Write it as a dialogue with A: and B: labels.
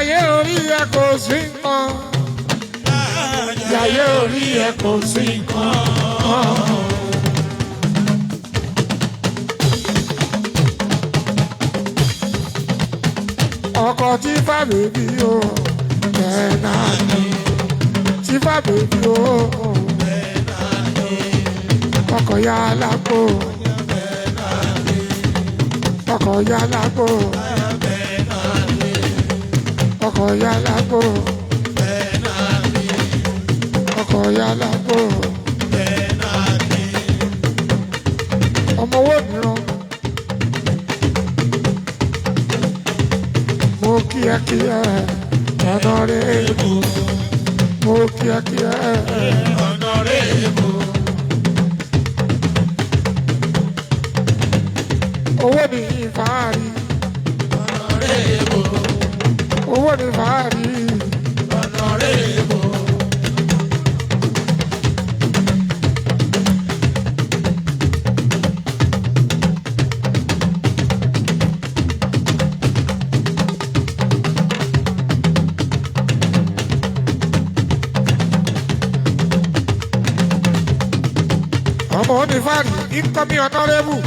A: Jayé orí ẹ kò sí nǹkan. Jayé orí ẹ kò sí nǹkan. Ọkọ tí fà bèbí o, bẹ́ẹ̀ náà ni. Tí fà bèbí o, bẹ́ẹ̀ náà ni. Ọkọ ya lápò, bẹ́ẹ̀ náà ni. Ọkọ ya lápò, bẹ́ẹ̀ náà ni. Ọkọ ya lápò, bẹ́ẹ̀ náà ni. Ọkọ ya lápò, bẹ́ẹ̀ náà ni. Ọmọ owó mìíràn. Mo kíákíá ọ̀nàrẹ́bù. Mo kíákíá ọ̀nàrẹ́bù. Owó ni fàárì. Ọ̀nàrẹ́bù. Owó ni fàárì. Ọ̀nàrẹ́bù. Ọmọ ní fàárì, incoming honorable.